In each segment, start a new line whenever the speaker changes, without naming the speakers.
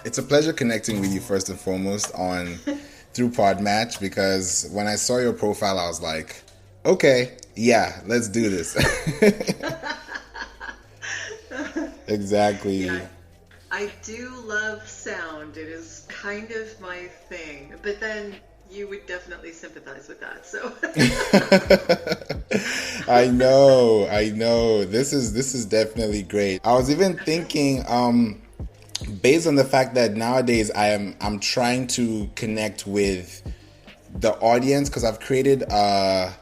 It's a pleasure connecting with you first and foremost on through Podmatch, because when I saw your profile, I was like, okay, yeah, let's do this. Exactly.
Yeah, I do love sound. It is kind of my thing. But then you would definitely sympathize with that. So,
I know. This is definitely great. I was even thinking, based on the fact that nowadays I'm trying to connect with the audience, because I've created a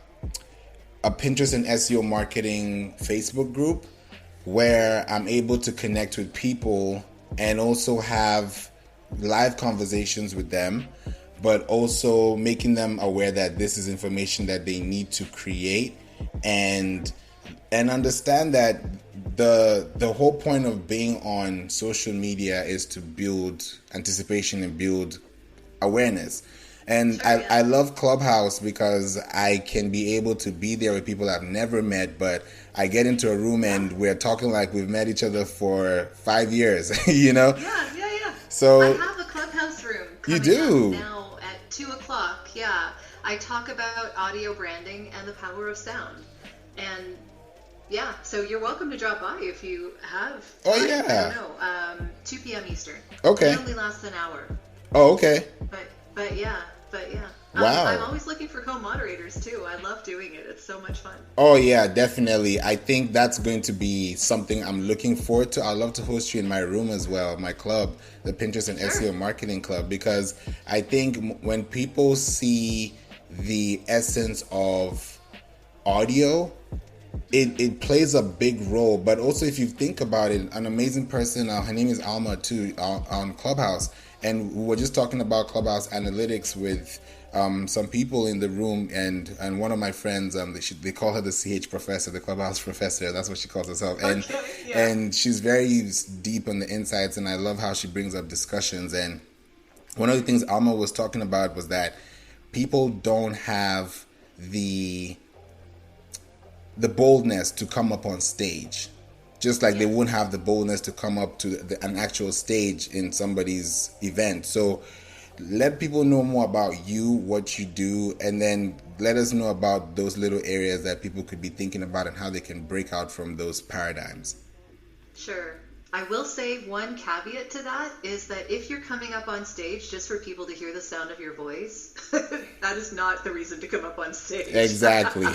Pinterest and SEO marketing Facebook group where I'm able to connect with people and also have live conversations with them, but also making them aware that this is information that they need to create and understand that the whole point of being on social media is to build anticipation and build awareness. And
sure,
I
yeah.
love Clubhouse because I can be able to be there with people I've never met, but I get into a room
Yeah.
and we're talking like we've met each other for 5 years, you know?
Yeah, yeah, yeah. I
So
have a clubhouse room
you
coming up
do.
now at 2 o'clock. Yeah. I talk about audio branding and the power of sound. And yeah, so you're welcome to drop by if you have
Oh,
time. I don't
yeah.
know. 2 p.m. Eastern.
Okay.
It only lasts an hour.
Oh, okay.
But yeah, but yeah. I'm
Wow.
always looking for co-moderators too. I love doing it. It's so much fun.
Oh, yeah, definitely. I think that's going to be something I'm looking forward to. I'd love to host you in my room as well, my club, the Pinterest and
Sure.
SEO Marketing Club, because I think when people see the essence of audio, it plays a big role. But also, if you think about it, an amazing person, her name is Alma too, on Clubhouse, and we were just talking about Clubhouse analytics with some people in the room, and one of my friends, they call her the CH professor, the Clubhouse professor. That's what she calls herself,
Okay, yeah.
and she's very deep on the insights, and I love how she brings up discussions. And one of the things Alma was talking about was that people don't have the boldness to come up on stage, just like they
Yeah.
wouldn't have the boldness to come up to an actual stage in somebody's event. So let people know more about you, what you do, and then let us know about those little areas that people could be thinking about and how they can break out from those paradigms.
Sure. I will say one caveat to that is that if you're coming up on stage just for people to hear the sound of your voice, that is not the reason to come up on stage.
Exactly.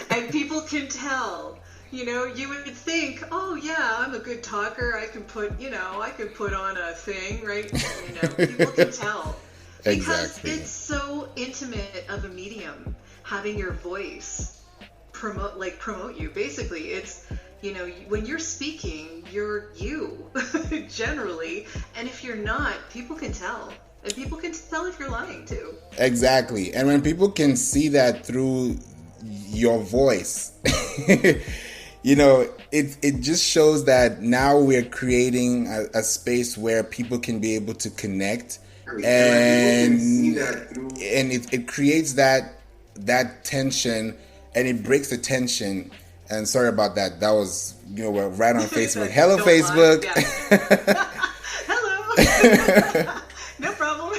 And people can tell. You know, you would think, oh yeah, I'm a good talker. I can put on a thing, right? People can tell because
Exactly.
it's so intimate of a medium having your voice promote you. Basically, it's when you're speaking, you're you generally, and if you're not, people can tell. And people can tell if you're lying too.
Exactly. And when people can see that through your voice, it just shows that now we're creating a space where people can be able to connect, and it creates that tension, and it breaks the tension. And sorry about that. That was, we're right on Facebook. Hello,
Don't lie.
Facebook.
Yeah. Hello. No problem.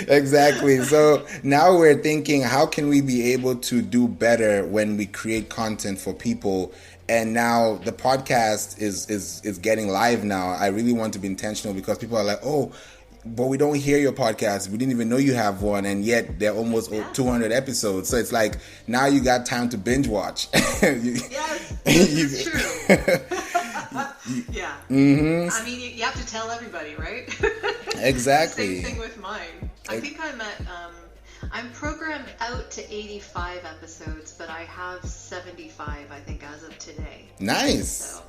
Exactly. So now we're thinking, how can we be able to do better when we create content for people? And now the podcast is getting live now. I really want to be intentional because people are like, oh, but we don't hear your podcast. We didn't even know you have one, and yet they're almost
Yeah.
200 episodes. So it's like now you got time to binge watch.
Yes, this is true. Yeah.
Mm-hmm.
I mean, you have to tell everybody, right?
Exactly.
Same thing with mine. I think I'm programmed out to 85 episodes, but I have 75, I think, as of today.
Nice.
So,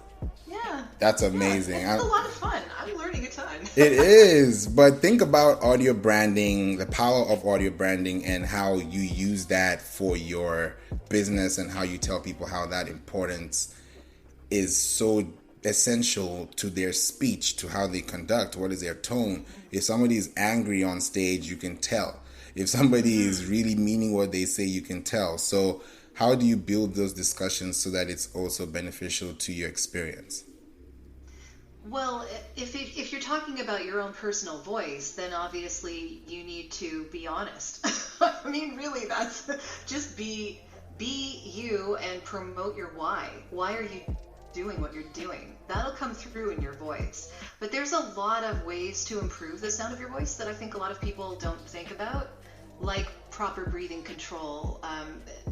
yeah.
That's
Yeah,
amazing.
it's a lot of fun. I'm learning a ton.
It is, but think about audio branding, the power of audio branding, and how you use that for your business, and how you tell people how that importance is so essential to their speech, to how they conduct, what is their tone. If somebody is angry on stage, you can tell. If somebody is really meaning what they say, you can tell. So how do you build those discussions so that it's also beneficial to your experience?
Well, if you're talking about your own personal voice, then obviously you need to be honest. I mean, really, that's just be you and promote your why. Why are you doing what you're doing? That'll come through in your voice. But there's a lot of ways to improve the sound of your voice that I think a lot of people don't think about, like proper breathing control.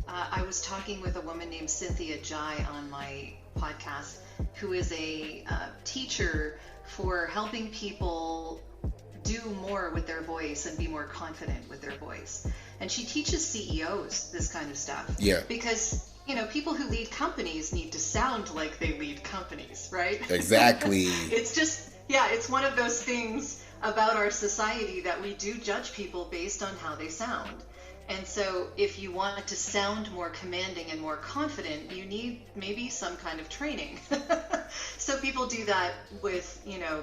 I was talking with a woman named Cynthia Jai on my podcast, who is a teacher for helping people do more with their voice and be more confident with their voice. And she teaches CEOs this kind of stuff.
Yeah.
Because, people who lead companies need to sound like they lead companies, right?
Exactly.
It's just, it's one of those things about our society that we do judge people based on how they sound. And so if you want to sound more commanding and more confident, you need maybe some kind of training. So people do that with,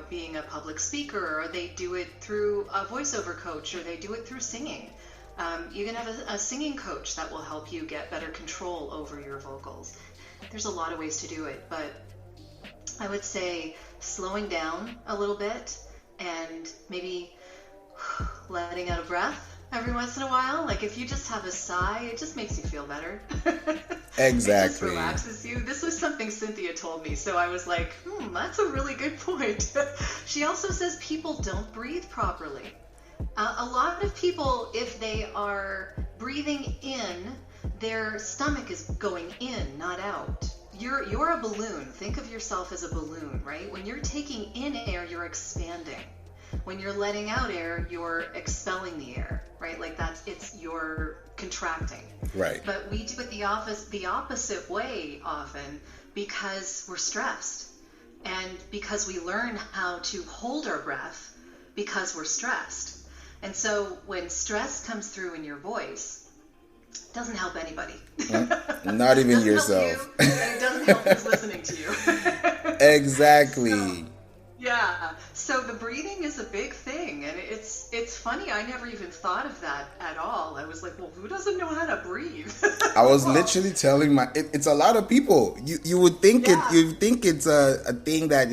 being a public speaker, or they do it through a voiceover coach, or they do it through singing. You can have a singing coach that will help you get better control over your vocals. There's a lot of ways to do it, but I would say slowing down a little bit and maybe letting out a breath every once in a while. Like if you just have a sigh, it just makes you feel better.
Exactly.
It just relaxes you. This was something Cynthia told me, so I was like, that's a really good point. She also says people don't breathe properly. A lot of people, if they are breathing in, their stomach is going in, not out. You're a balloon. Think of yourself as a balloon, right? When you're taking in air, you're expanding. When you're letting out air, you're expelling the air, right? Like you're contracting.
Right.
But we do it the opposite way often because we're stressed and because we learn how to hold our breath because we're stressed. And so when stress comes through in your voice, it doesn't help anybody.
Not even yourself.
And it doesn't help who's listening to you.
Exactly.
Yeah, so the breathing is a big thing, and it's funny, I never even thought of that at all. I was like, well, who doesn't know how to breathe?
I was literally telling it's a lot of people. You would think it's a thing that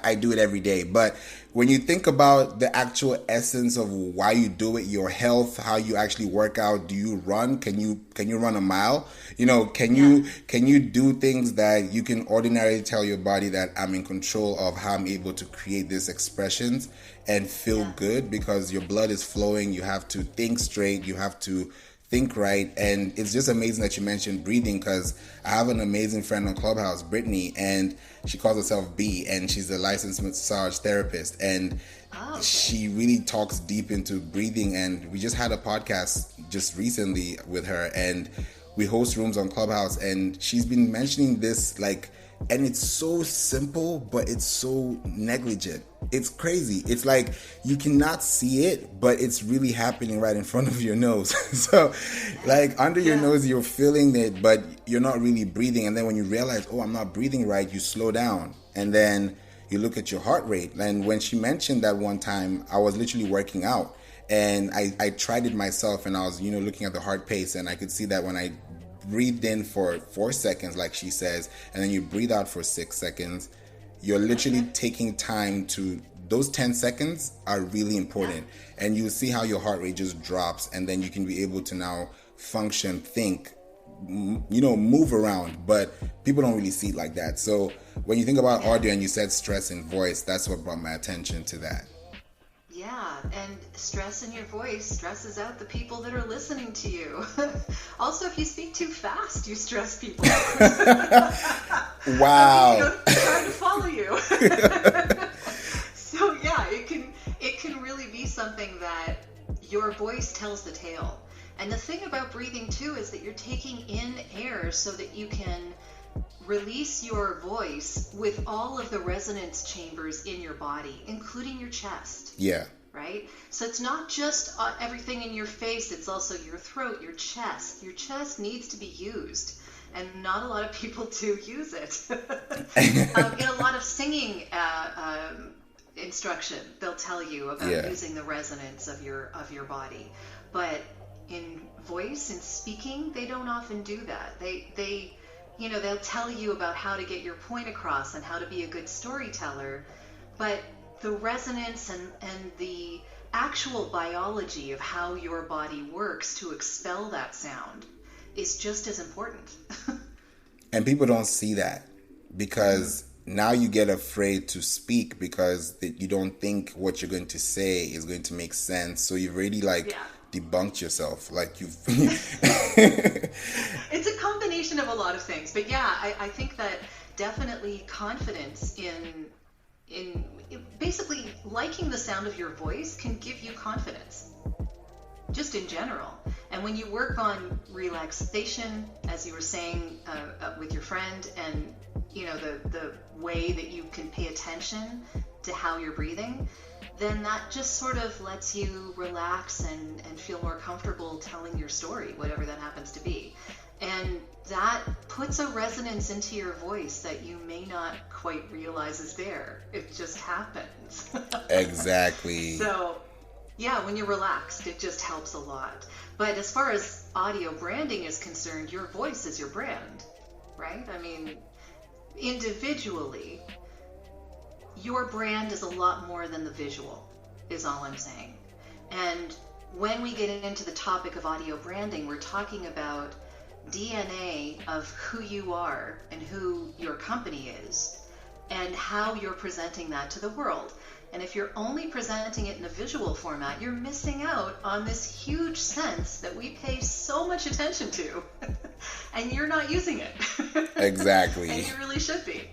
I do it every day, but when you think about the actual essence of why you do it, your health, how you actually work out, do you run? Can you run a mile? Can you do things that you can ordinarily tell your body that I'm in control of how I'm able to create these expressions and feel good because your blood is flowing. You have to think straight. You have to think right. And it's just amazing that you mentioned breathing because I have an amazing friend on Clubhouse, Brittany, and she calls herself B, and she's a licensed massage therapist. And she really talks deep into breathing. And we just had a podcast just recently with her, and we host rooms on Clubhouse, and she's been mentioning this and it's so simple, but it's so negligent. It's crazy. It's like you cannot see it, but it's really happening right in front of your nose. So under your nose, you're feeling it, but you're not really breathing. And then when you realize, I'm not breathing right, you slow down. And then you look at your heart rate. And when she mentioned that one time, I was literally working out. And I tried it myself, and I was, looking at the heart pace, and I could see that when I breathed in for 4 seconds, like she says, and then you breathe out for 6 seconds, you're literally taking time to, those 10 seconds are really important. And you see how your heart rate just drops, and then you can be able to now function, think, move around, but people don't really see it like that. So when you think about audio and you said stress in voice, that's what brought my attention to that.
Yeah, and stress in your voice stresses out the people that are listening to you. Also, if you speak too fast, you stress people.
Wow.
They're trying to follow you. So yeah, it can really be something that your voice tells the tale. And the thing about breathing too is that you're taking in air so that you can release your voice with all of the resonance chambers in your body, including your chest.
Yeah.
Right? So it's not just everything in your face, it's also your throat, your chest. Your chest needs to be used, and not a lot of people do use it. In a lot of singing instruction, they'll tell you about using the resonance of your body. But in voice and speaking, they don't often do that. They they'll tell you about how to get your point across and how to be a good storyteller, but the resonance and the actual biology of how your body works to expel that sound is just as important.
And people don't see that because now you get afraid to speak because you don't think what you're going to say is going to make sense. So you've already debunked yourself. Like you've.
It's a combination of a lot of things, but yeah, I think that definitely confidence in basically liking the sound of your voice can give you confidence, just in general. And when you work on relaxation, as you were saying with your friend, and the way that you can pay attention to how you're breathing, then that just sort of lets you relax and feel more comfortable telling your story, whatever that happens to be. And that puts a resonance into your voice that you may not quite realize is there. It just happens.
Exactly.
So, yeah, when you're relaxed, it just helps a lot. But as far as audio branding is concerned, your voice is your brand, right? I mean, individually, your brand is a lot more than the visual, is all I'm saying. And when we get into the topic of audio branding, we're talking about DNA of who you are and who your company is and how you're presenting that to the world. And if you're only presenting it in a visual format, you're missing out on this huge sense that we pay so much attention to and you're not using it.
Exactly.
And you really should be.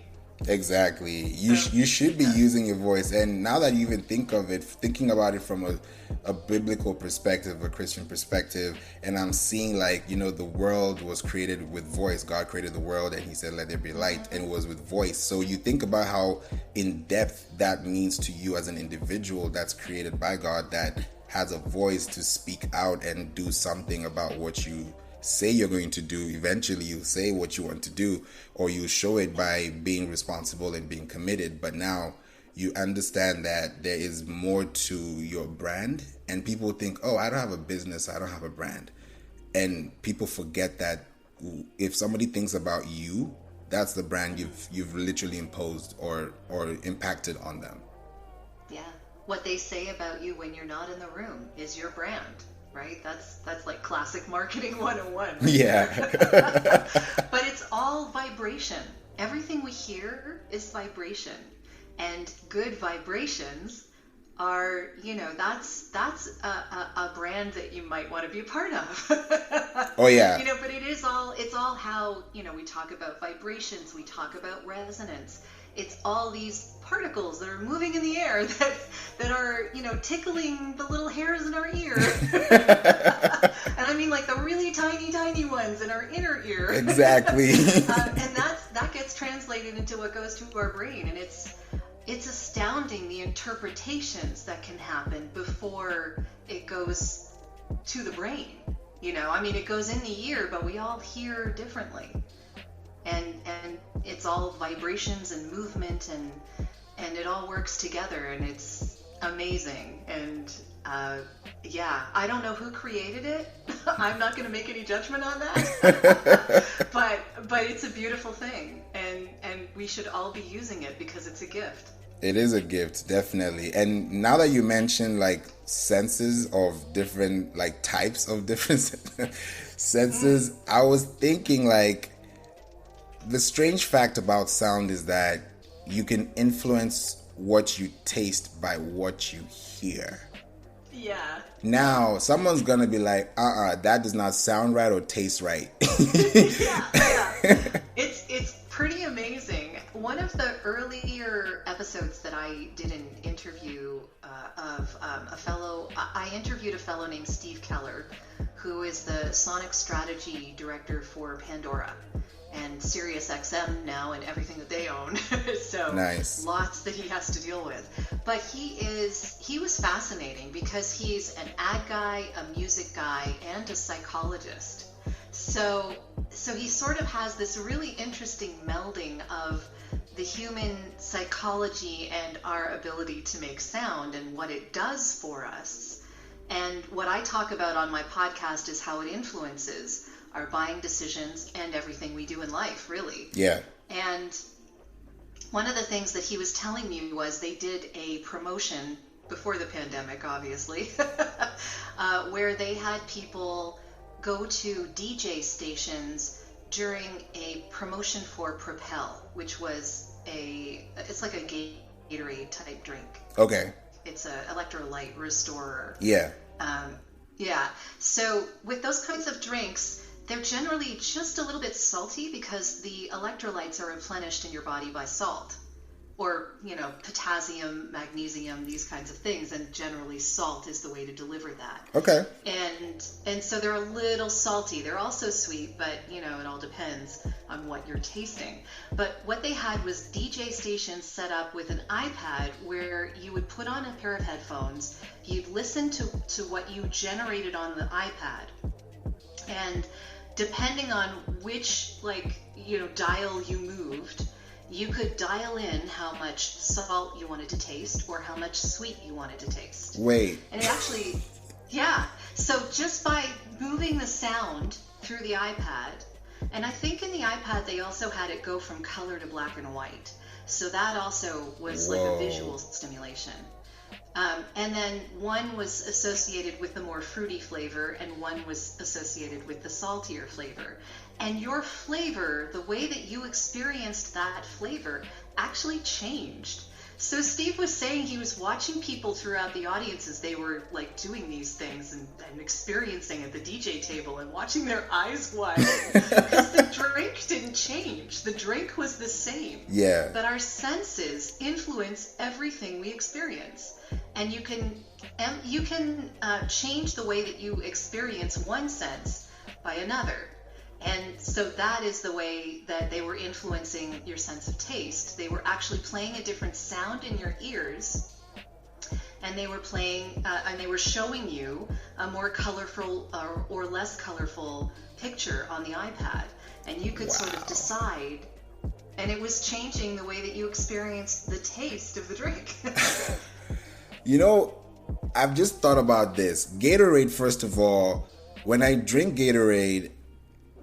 Exactly. You should be using your voice. And now that you even thinking about it from a biblical perspective, a Christian perspective, and I'm seeing the world was created with voice. God created the world and he said, let there be light, and it was with voice. So you think about how in depth that means to you as an individual that's created by God, that has a voice to speak out and do something about what you say you're going to do. Eventually you say what you want to do, or you show it by being responsible and being committed. But now you understand that there is more to your brand, and people think, oh, I don't have a business, I don't have a brand. And people forget that if somebody thinks about you, that's the brand you've literally imposed or impacted on them.
Yeah. What they say about you when you're not in the room is your brand. Right? That's like classic marketing 101. Right?
Yeah.
But it's all vibration. Everything we hear is vibration. And good vibrations are, that's a brand that you might want to be a part of.
Oh yeah.
But it's all how, we talk about vibrations, we talk about resonance. It's all these particles that are moving in the air that are, tickling the little hairs in our ear. And I mean like the really tiny, tiny ones in our inner ear.
Exactly.
And that gets translated into what goes to our brain. And it's astounding the interpretations that can happen before it goes to the brain. It goes in the ear, but we all hear differently. And it's all vibrations and movement and it all works together, and it's amazing. And I don't know who created it. I'm not going to make any judgment on that. but it's a beautiful thing, and we should all be using it because it's a gift.
It is a gift, definitely. And now that you mention senses of different types of different senses, I was thinking the strange fact about sound is that you can influence what you taste by what you hear.
Yeah.
Now, someone's going to be like, that does not sound right or taste right.
Yeah. It's pretty amazing. One of the earlier episodes that I did an interview of I interviewed a fellow named Steve Keller, who is the sonic strategy director for Pandora and Sirius XM now and everything that they own. So
nice.
Lots that he has to deal with. But he was fascinating because he's an ad guy, a music guy, and a psychologist. So he sort of has this really interesting melding of the human psychology and our ability to make sound and what it does for us. And what I talk about on my podcast is how it influences our buying decisions, and everything we do in life, really.
Yeah.
And one of the things that he was telling me was they did a promotion before the pandemic, obviously, where they had people go to DJ stations during a promotion for Propel, which was it's like a Gatorade type drink.
Okay.
It's a electrolyte restorer.
Yeah.
Yeah. So with those kinds of drinks, they're generally just a little bit salty because the electrolytes are replenished in your body by salt, or, potassium, magnesium, these kinds of things. And generally salt is the way to deliver that.
Okay.
And so they're a little salty. They're also sweet, but, it all depends on what you're tasting. But what they had was DJ stations set up with an iPad where you would put on a pair of headphones, you'd listen to what you generated on the iPad, and depending on which, dial you moved, you could dial in how much salt you wanted to taste or how much sweet you wanted to taste.
Wait.
And it actually, yeah. So just by moving the sound through the iPad, and I think in the iPad they also had it go from color to black and white. So that also was like a visual stimulation. And then one was associated with the more fruity flavor and one was associated with the saltier flavor. And your flavor, the way that you experienced that flavor, actually changed. So Steve was saying he was watching people throughout the audience as they were doing these things and experiencing at the DJ table and watching their eyes widen because the drink didn't change. The drink was the same.
Yeah.
But our senses influence everything we experience. And you can change the way that you experience one sense by another. And so that is the way that they were influencing your sense of taste. They were actually playing a different sound in your ears, and they were and they were showing you a more colorful or less colorful picture on the iPad. And you could sort of decide, and it was changing the way that you experienced the taste of the drink.
I've just thought about this. Gatorade, first of all, when I drink Gatorade,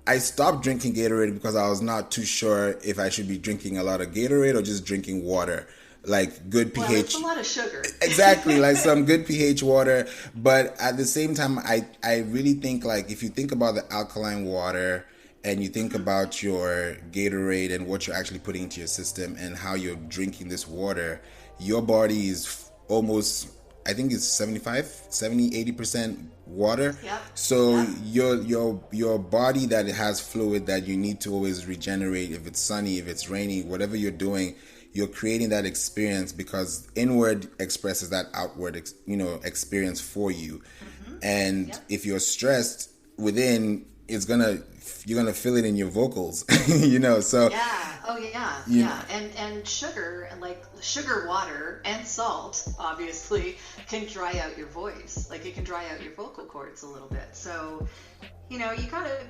I stopped drinking Gatorade because I was not too sure if I should be drinking a lot of Gatorade or just drinking water, like good pH.
Well, it's a lot of sugar.
Exactly, like some good pH water. But at the same time, I really think if you think about the alkaline water and you think about your Gatorade and what you're actually putting into your system and how you're drinking this water, your body is almost, I think it's 80% water.
Yep.
So your body that has fluid that you need to always regenerate, if it's sunny, if it's rainy, whatever you're doing, you're creating that experience because inward expresses that outward experience for you. Mm-hmm. And if you're stressed within, you're gonna feel it in your vocals. So and sugar, like sugar water and salt, obviously can dry out your voice. Like it can dry out your vocal cords a little bit. So you gotta,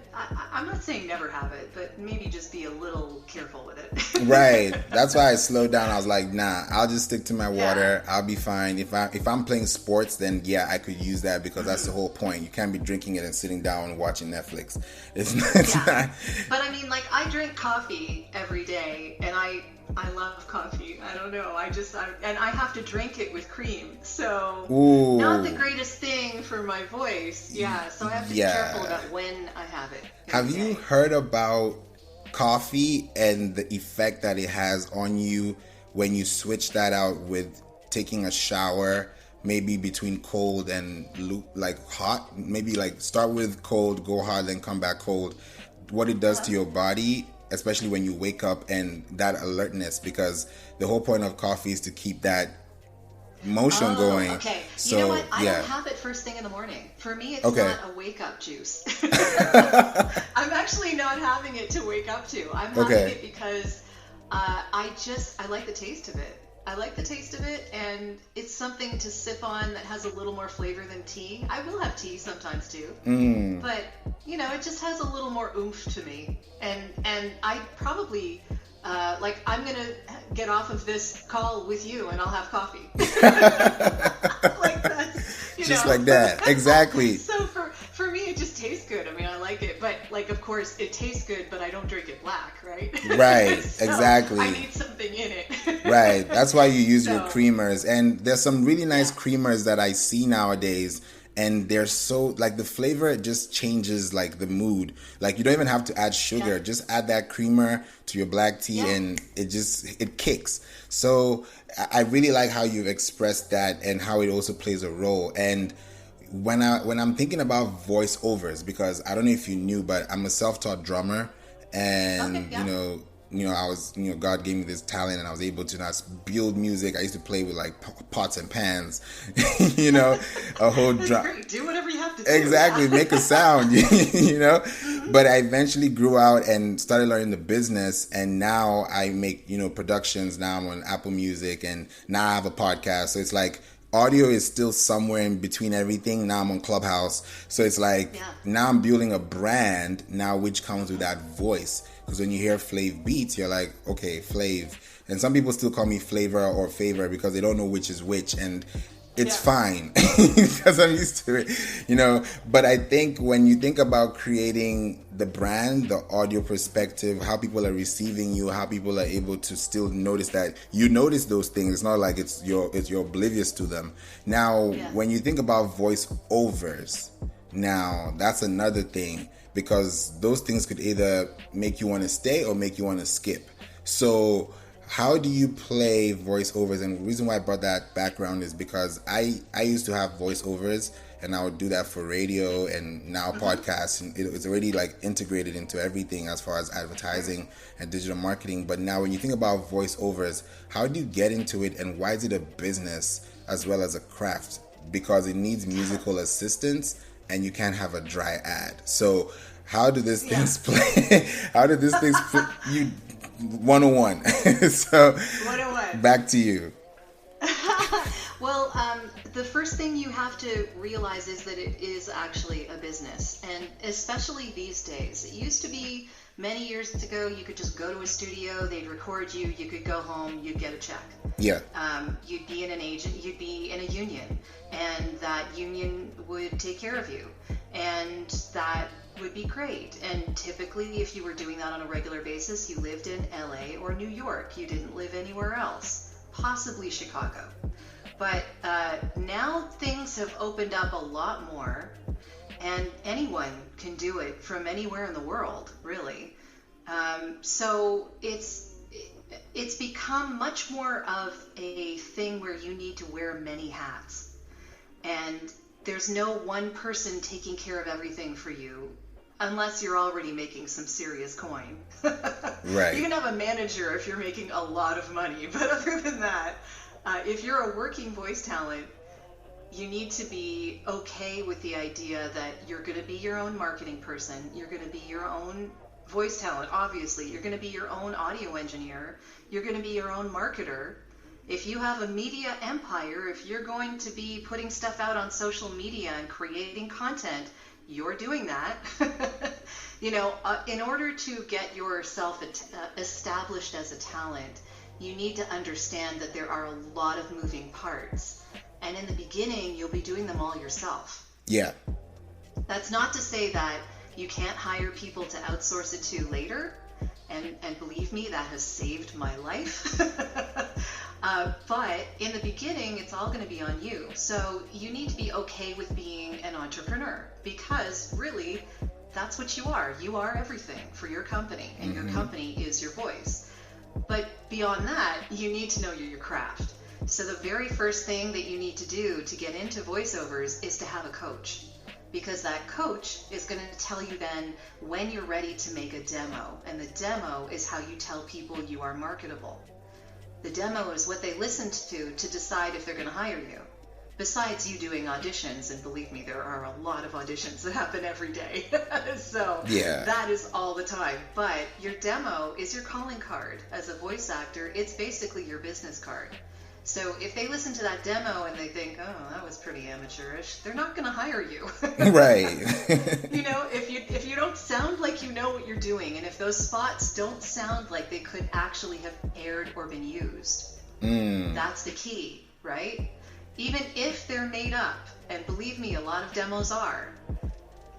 I'm not saying never have it, but maybe just be a little careful with it. Right. That's why I slowed down. I was like, nah, I'll just stick to my water. I'll be fine. If I'm playing sports, then I could use that because that's the whole point. You can't be drinking it and sitting down and watching Netflix. It's not.
But I mean, I drink coffee every day, and I love coffee. I don't know. And I have to drink it with cream. So not the greatest thing for my voice. Yeah. So I have to be careful about when I have it.
Have you heard about coffee and the effect that it has on you when you switch that out with taking a shower, maybe between cold and hot? Maybe start with cold, go hot, then come back cold. What it does to your body, especially when you wake up, and that alertness, because the whole point of coffee is to keep that motion going.
Okay.
So,
you know what? I don't have it first thing in the morning. For me, it's not a wake-up juice. I'm actually not having it to wake up to. I'm having it because I like the taste of it. I like the taste of it, and it's something to sip on that has a little more flavor than tea. I will have tea sometimes too, but it just has a little more oomph to me. And I probably I'm gonna get off of this call with you, and I'll have coffee. Like that,
just like that, exactly.
So for me, it just tastes good. I mean, I like it, but course, it tastes good, but I don't drink it black, right?
Right,
So
exactly.
I need something in it.
Right. That's why you use your
So,
creamers. And there's some really nice
yeah,
creamers that I see nowadays. And they're so, like, the flavor, it just changes, like, the mood. Like, you don't even have to add
yeah,
sugar. Just add that creamer to your black tea
yeah,
and it kicks. So I really like how you've expressed that and how it also plays a role. And when I'm thinking about voiceovers, because I don't know if you knew, but I'm a self-taught drummer,
okay,
and
yeah.
I was, God gave me this talent, and I was able to not build music. I used to play with like pots and pans, you know, a whole
That's
drum.
great. Do whatever you have to do.
Exactly,
Yeah.
make a sound, you know.
Hmm.
But I eventually grew out and started learning the business, and now I make, productions. Now I'm on Apple Music, and now I have a podcast. So it's like audio is still somewhere in between everything. Now I'm on Clubhouse, so it's like
Yeah.
now I'm building a brand now, which comes with that voice. Because when you hear Flav beats, you're like, okay, Flav. And some people still call me Flavor or Favor because they don't know which is which, and it's
Yeah.
fine because I'm used to it. But I think when you think about creating the brand, the audio perspective, how people are receiving you, how people are able to still notice that you notice those things. It's not like you're oblivious to them. Now,
Yeah.
when you think about voiceovers, now that's another thing, because those things could either make you want to stay or make you want to skip. So how do you play voiceovers? And the reason why I brought that background is because I used to have voiceovers, and I would do that for radio and now podcasts, and it's already like integrated into everything as far as advertising and digital marketing. But now when you think about voiceovers, how do you get into it, and why is it a business as well as a craft? Because it needs musical assistance, and you can't have a dry ad. So how do these
Yeah.
things play? How do these things you 101? So
101.
back to you.
Well, the first thing you have to realize is that it is actually a business, and especially these days. It used to be many years ago, you could just go to a studio, they'd record you, you could go home, you'd get a check.
Yeah.
You'd be in an agent, you'd be in a union, and that union would take care of you, and that would be great. And typically, if you were doing that on a regular basis, you lived in LA or New York. You didn't live anywhere else, possibly Chicago. But now things have opened up a lot more, and anyone can do it from anywhere in the world, really. So it's become much more of a thing where you need to wear many hats, and there's no one person taking care of everything for you unless you're already making some serious coin.
Right.
You can have a manager if you're making a lot of money, but other than that, if you're a working voice talent, you need to be okay with the idea that you're going to be your own marketing person, you're going to be your own voice talent, obviously, you're going to be your own audio engineer, you're going to be your own marketer. If you have a media empire, if you're going to be putting stuff out on social media and creating content, you're doing that. In order to get yourself established as a talent, you need to understand that there are a lot of moving parts. And in the beginning, you'll be doing them all yourself.
Yeah.
That's not to say that you can't hire people to outsource it to later. And believe me, that has saved my life. But in the beginning, it's all going to be on you. So you need to be okay with being an entrepreneur, because really, that's what you are. You are everything for your company, and your company is your voice. But beyond that, you need to know your craft. So the very first thing that you need to do to get into voiceovers is to have a coach, because that coach is going to tell you then when you're ready to make a demo. And the demo is how you tell people you are marketable. The demo is what they listen to decide if they're going to hire you. Besides you doing auditions, and believe me, there are a lot of auditions that happen every day. So
Yeah.
that is all the time. But your demo is your calling card. As a voice actor, it's basically your business card. So if they listen to that demo and they think, oh, that was pretty amateurish, they're not going to hire you.
Right.
If you don't sound like you know what you're doing, and if those spots don't sound like they could actually have aired or been used, that's the key, right? Even if they're made up, and believe me, a lot of demos are,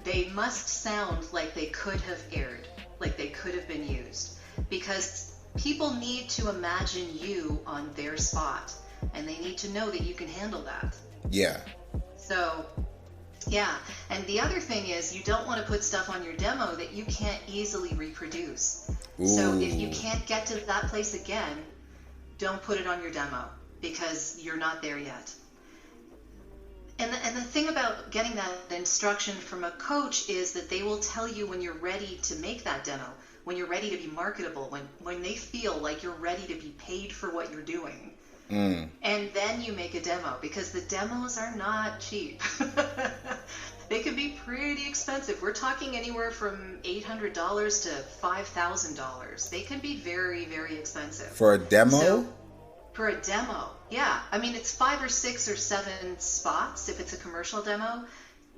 they must sound like they could have aired, like they could have been used, because people need to imagine you on their spot, and they need to know that you can handle that.
Yeah.
So, yeah. And the other thing is, you don't want to put stuff on your demo that you can't easily reproduce.
Ooh.
So if you can't get to that place again, don't put it on your demo, because you're not there yet. And the thing about getting that instruction from a coach is that they will tell you when you're ready to make that demo, when you're ready to be marketable, when they feel like you're ready to be paid for what you're doing. And then you make a demo, because the demos are not cheap. They can be pretty expensive. We're talking anywhere from $800 to $5,000. They can be very, very expensive.
For a demo?
So, for a demo, yeah. I mean, it's 5 or 6 or 7 spots if it's a commercial demo.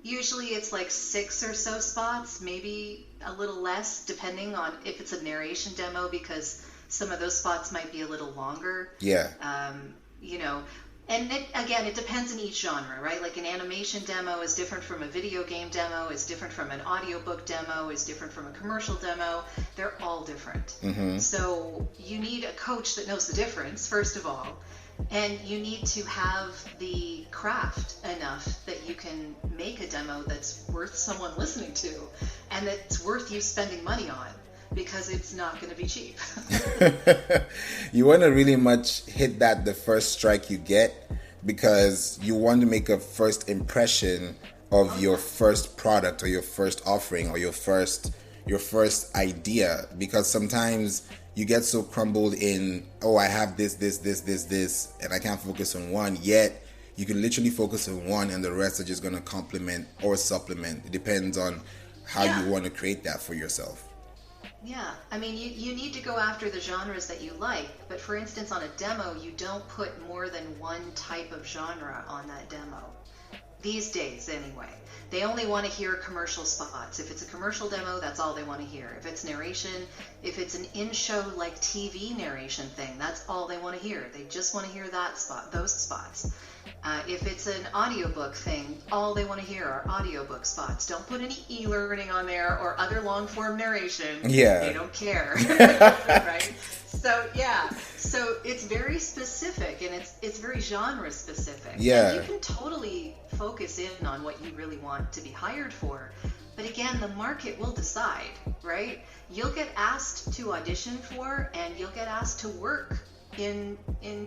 Usually it's like 6 or so spots, maybe a little less, depending on if it's a narration demo, because some of those spots might be a little longer.
Yeah.
You know, and it depends in each genre, right? Like an animation demo is different from a video game demo, is different from an audiobook demo, is different from a commercial demo. They're all different.
Mm-hmm.
So you need a coach that knows the difference, first of all, and you need to have the craft enough that you can make a demo that's worth someone listening to, and that's worth you spending money on, because it's not going to be cheap.
You want to really much hit that the first strike you get, because you want to make a first impression of your first product or your first offering or your first idea, because sometimes you get so crumbled in, oh, I have this, and I can't focus on one, yet you can literally focus on one and the rest are just going to complement or supplement. It depends on how you want to create that for yourself.
Yeah, I mean, you need to go after the genres that you like, but for instance, on a demo, you don't put more than one type of genre on that demo. These days, anyway. They only want to hear commercial spots. If it's a commercial demo, that's all they want to hear. If it's narration, if it's an in-show like TV narration thing, that's all they want to hear. They just want to hear that spot, those spots. If it's an audiobook thing, all they want to hear are audiobook spots. Don't put any e-learning on there or other long-form narration.
Yeah.
They don't care. Right? So, yeah. So it's very specific, and it's very genre specific.
Yeah.
And you can totally focus in on what you really want to be hired for. But again, the market will decide, right? You'll get asked to audition for, and you'll get asked to work in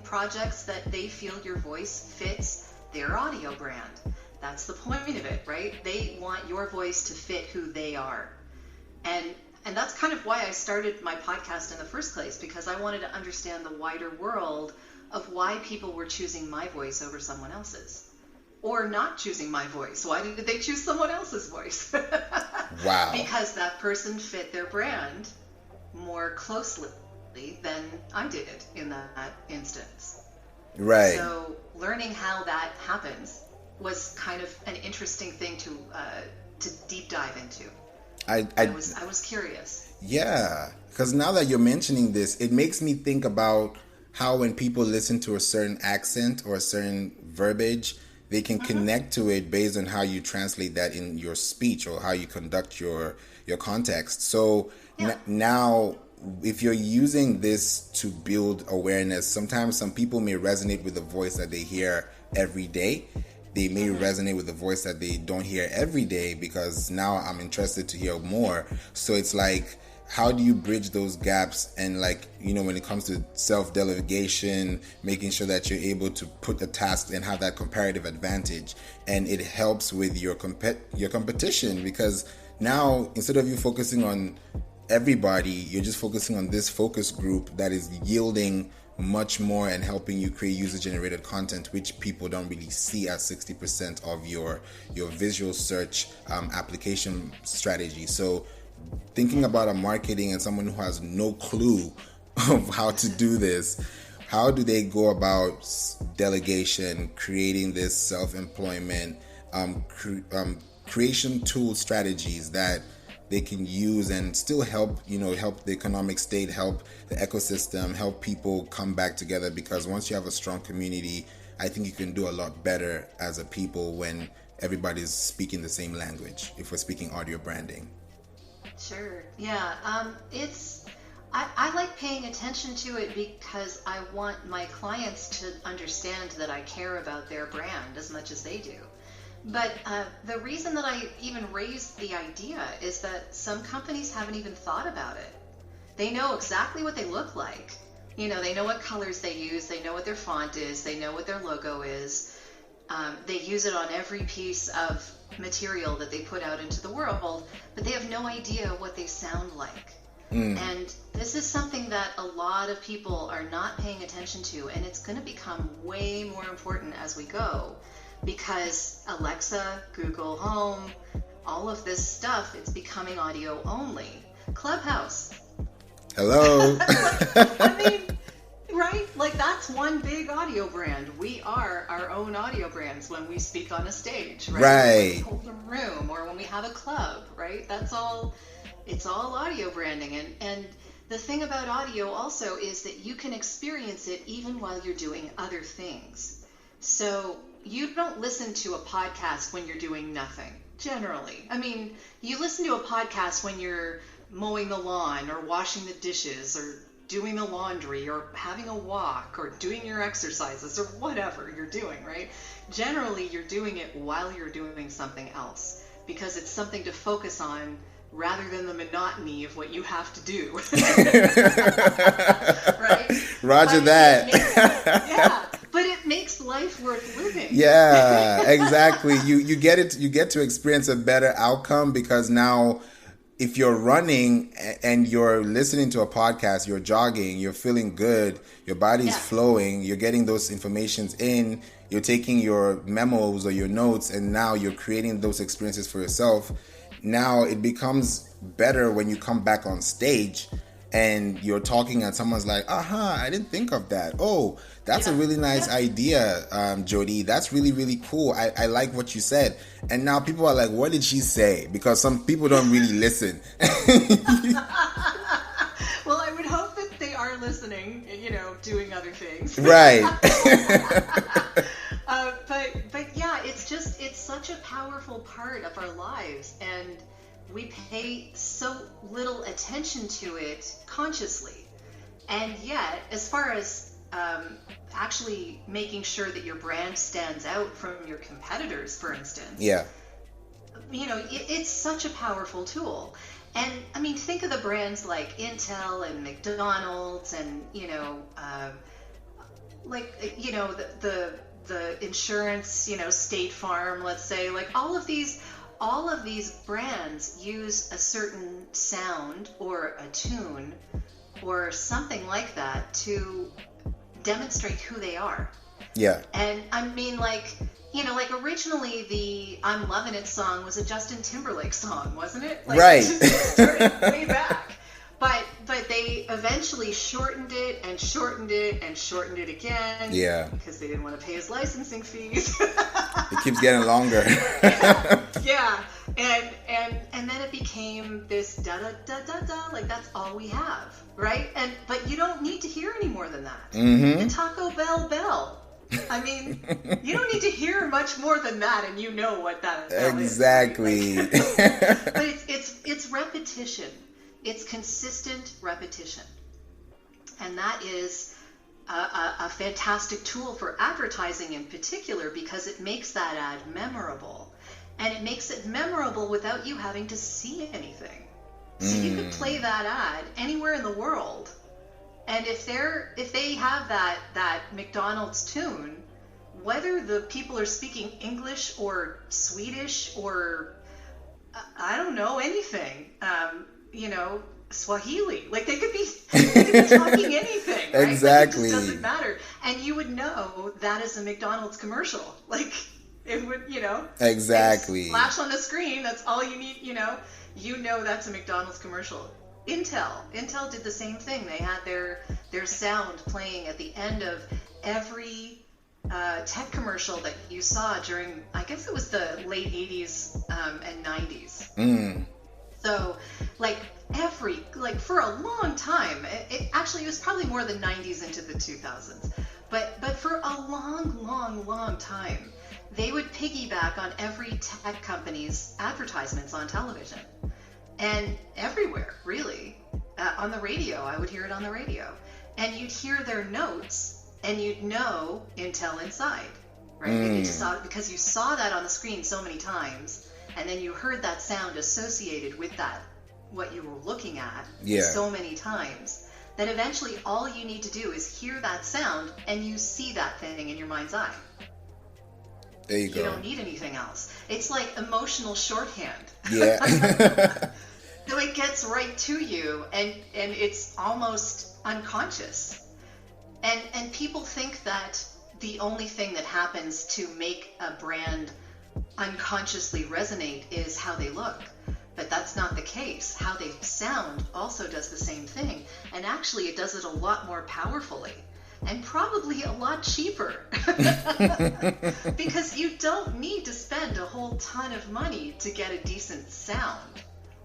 projects that they feel your voice fits their audio brand. That's the point of it, right? They want your voice to fit who they are. And that's kind of why I started my podcast in the first place, because I wanted to understand the wider world of why people were choosing my voice over someone else's. Or not choosing my voice. Why did they choose someone else's voice?
Wow.
Because that person fit their brand more closely than I did in that instance.
Right.
So learning how that happens was kind of an interesting thing to deep dive into. I was curious.
Yeah, because now that you're mentioning this, it makes me think about how when people listen to a certain accent or a certain verbiage, they can connect to it based on how you translate that in your speech or how you conduct your context. So now, if you're using this to build awareness, sometimes some people may resonate with the voice that they hear every day. They may resonate with the voice that they don't hear every day, because now I'm interested to hear more. So it's like, how do you bridge those gaps? And like, you know, when it comes to self-delegation, making sure that you're able to put the tasks and have that comparative advantage. And it helps with your competition, because now instead of you focusing on everybody, you're just focusing on this focus group that is yielding much more and helping you create user-generated content, which people don't really see as 60% of your visual search application strategy. So thinking about a marketing and someone who has no clue of how to do this, how do they go about delegation, creating this self-employment, creation tool strategies that they can use and still help the economic state, help the ecosystem, help people come back together? Because once you have a strong community, I think you can do a lot better as a people when everybody's speaking the same language, if we're speaking audio branding.
Sure. Yeah. I like paying attention to it because I want my clients to understand that I care about their brand as much as they do. But the reason that I even raised the idea is that some companies haven't even thought about it. They know exactly what they look like. You know, they know what colors they use, they know what their font is, they know what their logo is. They use it on every piece of material that they put out into the world, but they have no idea what they sound like. And this is something that a lot of people are not paying attention to, and it's going to become way more important as we go, because Alexa, Google Home, all of this stuff, it's becoming audio only. Clubhouse.
Hello.
I mean, right? Like, that's one big audio brand. We are our own audio brands when we speak on a stage, right?
Right.
When we hold a room or when we have a club, right? That's all. It's all audio branding. And the thing about audio also is that you can experience it even while you're doing other things. So you don't listen to a podcast when you're doing nothing, generally. I mean, you listen to a podcast when you're mowing the lawn or washing the dishes or doing the laundry or having a walk or doing your exercises or whatever you're doing, right? Generally, you're doing it while you're doing something else because it's something to focus on rather than the monotony of what you have to do. Right?
Roger that.
But it makes life worth living.
Yeah, exactly. You get to experience a better outcome because now if you're running and you're listening to a podcast, you're jogging, you're feeling good, your body's flowing, you're getting those informations in, you're taking your memos or your notes, and now you're creating those experiences for yourself. Now it becomes better when you come back on stage and you're talking and someone's like, I didn't think of that. Oh, that's a really nice idea, Jodi. That's really, really cool. I like what you said. And now people are like, what did she say? Because some people don't really listen.
Well, I would hope that they are listening, doing other things.
Right.
But yeah, it's such a powerful part of our lives, and we pay so little attention to it consciously. And yet, as far as actually making sure that your brand stands out from your competitors, for instance, it's such a powerful tool. And I mean, think of the brands like Intel and McDonald's and the insurance, State Farm, let's say, like all of these brands use a certain sound or a tune or something like that to demonstrate who they are.
Yeah.
And I mean, like originally the I'm Lovin' It song was a Justin Timberlake song, wasn't it? Like,
right.
It started way back. But they eventually shortened it and shortened it and shortened it again.
Yeah.
Because they didn't want to pay his licensing fees.
It keeps getting longer.
Yeah. And then it became this da da da da da, like that's all we have, right? But you don't need to hear any more than that.
Mm-hmm.
The Taco Bell bell. I mean, you don't need to hear much more than that, and you know what that
exactly.
is. Exactly. But it's repetition. It's consistent repetition. And that is a fantastic tool for advertising in particular because it makes that ad memorable. And it makes it memorable without you having to see anything. So you could play that ad anywhere in the world. And if they have that McDonald's tune, whether the people are speaking English or Swedish or I don't know, anything, Swahili, like they could be talking anything, right?
Exactly.
Like, it just doesn't matter, and you would know that is a McDonald's commercial. Like it would,
exactly
flash on the screen. That's all you need. That's a McDonald's commercial. Intel did the same thing. They had their sound playing at the end of every tech commercial that you saw during, I guess it was the late 80s and 90s. So, for a long time, it was probably more the 90s into the 2000s. But for a long time, they would piggyback on every tech company's advertisements on television. And everywhere, really. On the radio, I would hear it on the radio. And you'd hear their notes, and you'd know Intel Inside, right? And you just saw it because you saw that on the screen so many times, and then you heard that sound associated with that, what you were looking at so many times, that eventually all you need to do is hear that sound, and you see that thing in your mind's eye.
There you go.
You don't need anything else. It's like emotional shorthand.
Yeah.
So it gets right to you, and it's almost unconscious. And people think that the only thing that happens to make a brand unconsciously resonate is how they look. But that's not the case. How they sound also does the same thing. And actually it does it a lot more powerfully. And probably a lot cheaper. Because you don't need to spend a whole ton of money to get a decent sound.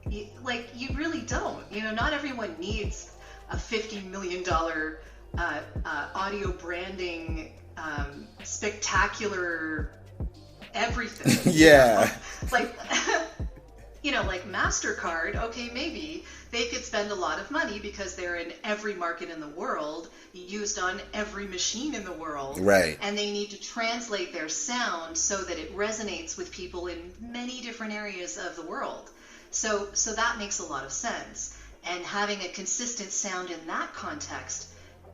You really don't. Not everyone needs a $50 million audio branding, spectacular everything.
Yeah.
Like MasterCard, okay, maybe they could spend a lot of money because they're in every market in the world, used on every machine in the world.
Right.
And they need to translate their sound so that it resonates with people in many different areas of the world. So that makes a lot of sense. And having a consistent sound in that context,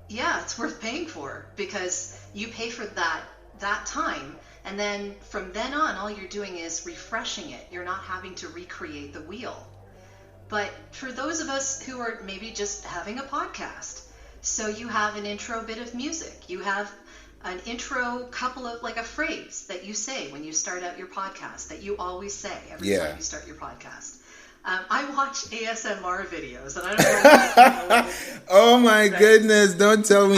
yeah, it's worth paying for, because you pay for that time, and then from then on, all you're doing is refreshing it. You're not having to recreate the wheel. But for those of us who are maybe just having a podcast, so you have an intro bit of music, you have an intro couple of, like a phrase that you say when you start out your podcast that you always say every time you start your podcast. I watch ASMR videos, and I don't know if
oh my goodness, don't tell me.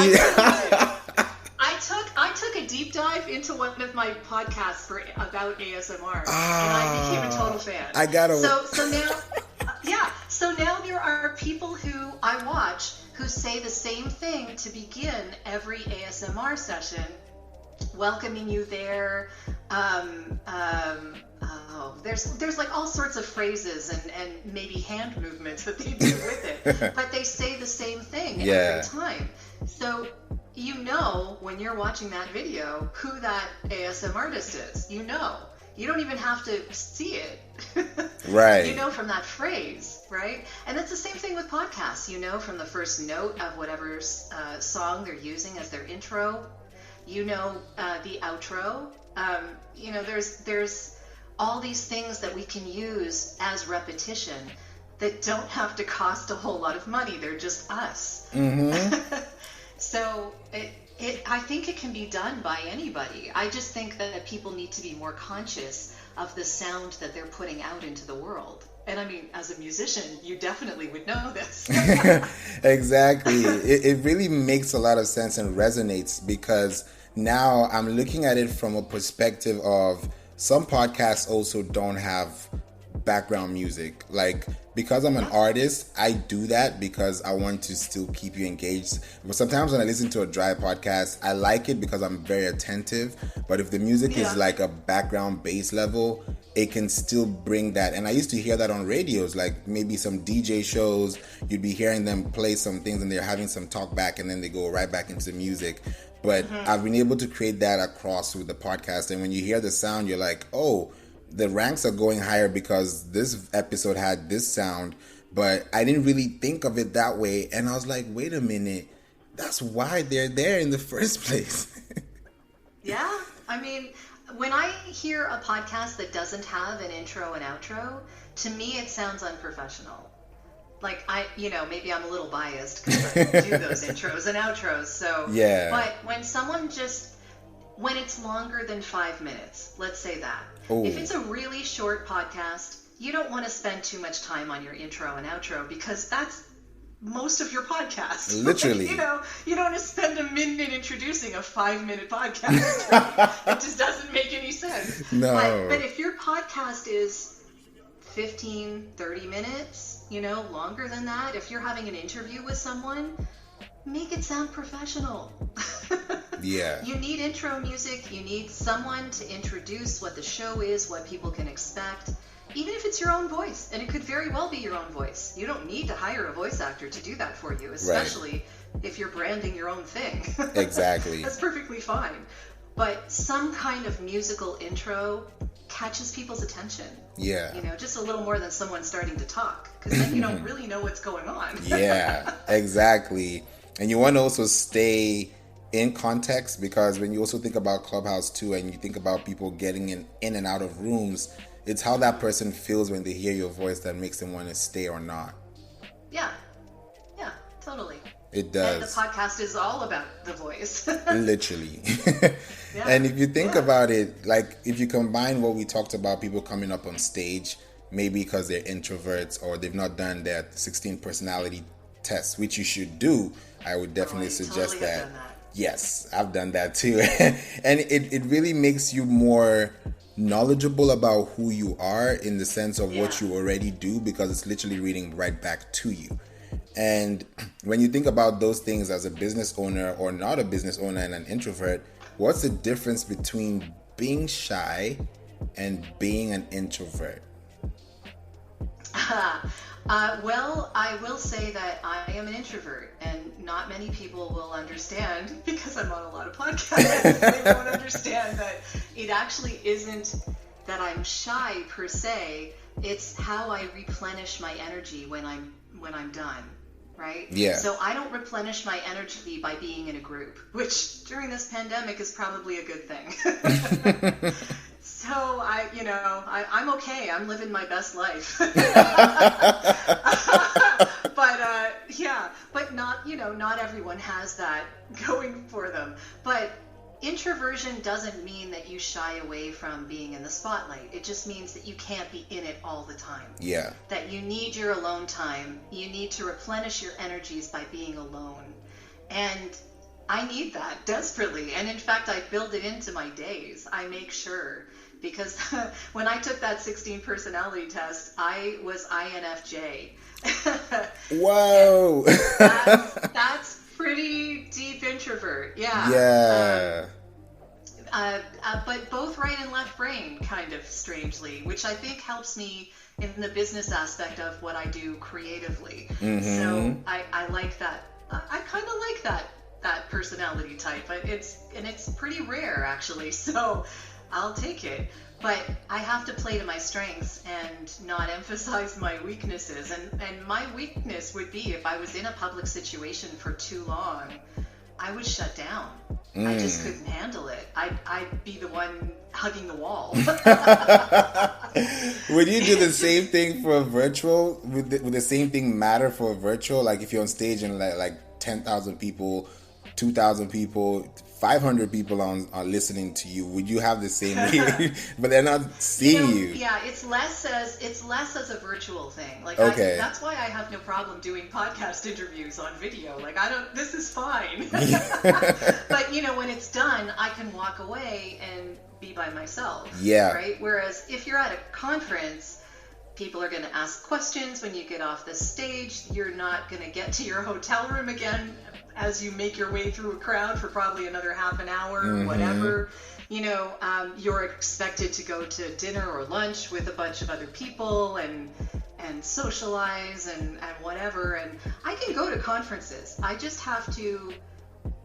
I took a deep dive into one of my podcasts about ASMR, and I became a total fan.
I gotta.
So now there are people who I watch who say the same thing to begin every ASMR session, welcoming you there. There's like all sorts of phrases and maybe hand movements that they do with it, but they say the same thing every time. So when you're watching that video who that ASMR artist is. You don't even have to see it.
Right.
From that phrase, right? And it's the same thing with podcasts. From the first note of whatever song they're using as their intro. The outro. There's all these things that we can use as repetition that don't have to cost a whole lot of money. They're just us. Mm-hmm. So I think it can be done by anybody. I just think that people need to be more conscious of the sound that they're putting out into the world. And I mean, as a musician, you definitely would know this.
Exactly. It really makes a lot of sense and resonates, because now I'm looking at it from a perspective of some podcasts also don't have background music. Like, because I'm an artist, I do that because I want to still keep you engaged. But sometimes when I listen to a dry podcast, I like it because I'm very attentive. But if the music is like a background bass level, it can still bring that. And I used to hear that on radios, like maybe some DJ shows, you'd be hearing them play some things and they're having some talk back and then they go right back into the music. But I've been able to create that across with the podcast. And when you hear the sound, you're like, oh, the ranks are going higher because this episode had this sound. But I didn't really think of it that way. And I was like, wait a minute, that's why they're there in the first place. Yeah.
I mean, when I hear a podcast that doesn't have an intro and outro, to me it sounds unprofessional. Like, maybe I'm a little biased because I do those intros and outros. So, but when it's longer than 5 minutes, let's say that. Ooh. If it's a really short podcast, you don't want to spend too much time on your intro and outro, because that's most of your podcast.
Literally.
You don't want to spend a minute introducing a 5-minute podcast. Right? It just doesn't make any sense.
No.
But if your podcast is 15, 30 minutes, longer than that, if you're having an interview with someone, make it sound professional.
Yeah.
You need intro music. You need someone to introduce what the show is, what people can expect, even if it's your own voice. And it could very well be your own voice. You don't need to hire a voice actor to do that for you, especially if you're branding your own thing.
Exactly.
That's perfectly fine. But some kind of musical intro catches people's attention.
Yeah.
You know, just a little more than someone starting to talk, because then you don't really know what's going on.
Yeah, exactly. And you want to also stay in context, because when you also think about Clubhouse too, and you think about people getting in and out of rooms, it's how that person feels when they hear your voice that makes them want to stay or not.
Yeah, totally.
It does.
And the podcast is all about the voice.
Literally.
Yeah.
And if you think about it, like if you combine what we talked about, people coming up on stage, maybe because they're introverts or they've not done that 16 personality test, which you should do, I would definitely suggest
totally
that.
have done that.
Yes, I've done that too. And it really makes you more knowledgeable about who you are, in the sense of what you already do, because it's literally reading right back to you. And when you think about those things as a business owner or not a business owner and an introvert, what's the difference between being shy and being an introvert?
Well, I will say that I am an introvert, and not many people will understand, because I'm on a lot of podcasts. They won't understand that it actually isn't that I'm shy per se. It's how I replenish my energy when I'm done. Right?
Yeah.
So I don't replenish my energy by being in a group, which during this pandemic is probably a good thing. So I'm okay. I'm living my best life. But not everyone has that going for them. But introversion doesn't mean that you shy away from being in the spotlight. It just means that you can't be in it all the time.
Yeah.
That you need your alone time. You need to replenish your energies by being alone. And I need that desperately. And in fact, I build it into my days. I make sure. Because when I took that 16 personality test, I was INFJ.
Whoa.
That's pretty deep introvert. Yeah.
Yeah.
But both right and left brain, kind of strangely, which I think helps me in the business aspect of what I do creatively.
Mm-hmm.
So I like that. I kind of like that personality type. It's pretty rare, actually. So I'll take it. But I have to play to my strengths and not emphasize my weaknesses. And my weakness would be if I was in a public situation for too long, I would shut down. I just couldn't handle it. I'd be the one hugging the wall.
Would you do the same thing for a virtual? Would the same thing matter for a virtual? Like if you're on stage and like 10,000 people, 2,000 people, 500 people are listening to you, would you have the same but they're not seeing you?
Yeah, it's less as a virtual thing. Like
okay.
That's why I have no problem doing podcast interviews on video. Like this is fine. But when it's done, I can walk away and be by myself.
Yeah.
Right? Whereas if you're at a conference, people are going to ask questions when you get off the stage. You're not going to get to your hotel room again as you make your way through a crowd for probably another half an hour or whatever. You're expected to go to dinner or lunch with a bunch of other people and socialize and whatever. And I can go to conferences. I just have to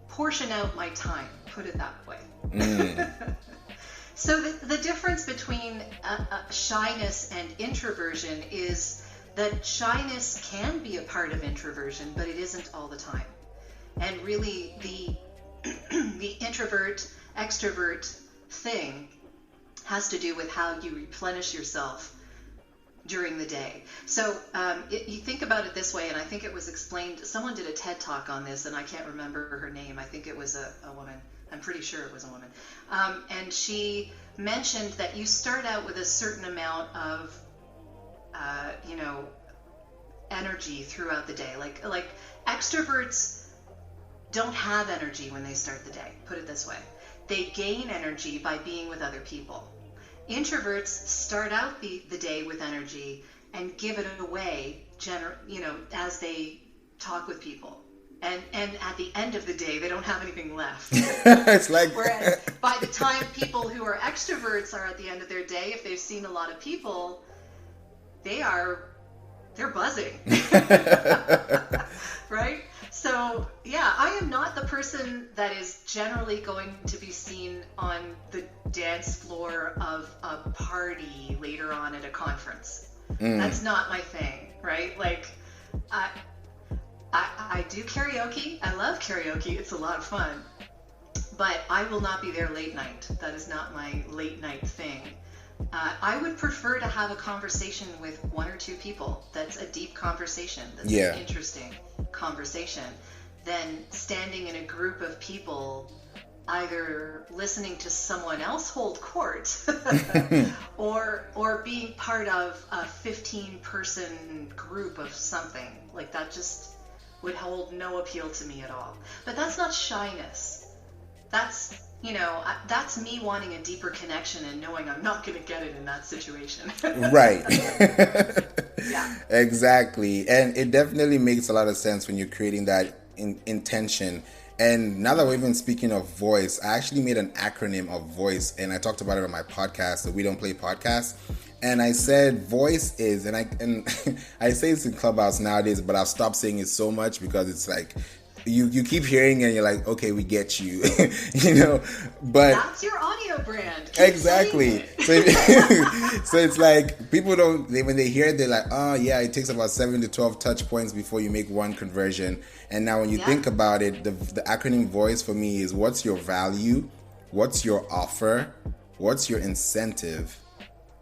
portion out my time, put it that way. So the difference between shyness and introversion is that shyness can be a part of introversion, but it isn't all the time. And really, the introvert extrovert thing has to do with how you replenish yourself during the day. So you think about it this way, and I think it was explained. Someone did a TED talk on this, and I can't remember her name. I think it was a woman. I'm pretty sure it was a woman. And she mentioned that you start out with a certain amount of, energy throughout the day. Like extroverts don't have energy when they start the day, put it this way. They gain energy by being with other people. Introverts start out the day with energy and give it away, as they talk with people And at the end of the day, they don't have anything left.
It's like
Whereas by the time people who are extroverts are at the end of their day, if they've seen a lot of people, they're buzzing. Right? So yeah, I am not the person that is generally going to be seen on the dance floor of a party later on at a conference. That's not my thing, right? Like, I do karaoke. I love karaoke. It's a lot of fun. But I will not be there late night. That is not my late night thing. I would prefer to have a conversation with one or two people. That's a deep conversation. That's an interesting conversation. Than standing in a group of people either listening to someone else hold court or being part of a 15-person group of something. Like, that just would hold no appeal to me at all. But that's not shyness. That's, that's me wanting a deeper connection and knowing I'm not going to get it in that situation.
Right.
Yeah.
Exactly. And it definitely makes a lot of sense when you're creating that intention. And now that we're even speaking of voice, I actually made an acronym of voice, and I talked about it on my podcast, the We Don't Play podcast. And I said voice is, and I say it's in Clubhouse nowadays, but I've stopped saying it so much because it's like you keep hearing it and you're like, okay, we get you. But
that's your audio brand. Keep
exactly. So it's like people when they hear it, they're like, oh yeah, it takes about 7 to 12 touch points before you make one conversion. And now when you think about it, the acronym voice for me is: what's your value, what's your offer, what's your incentive,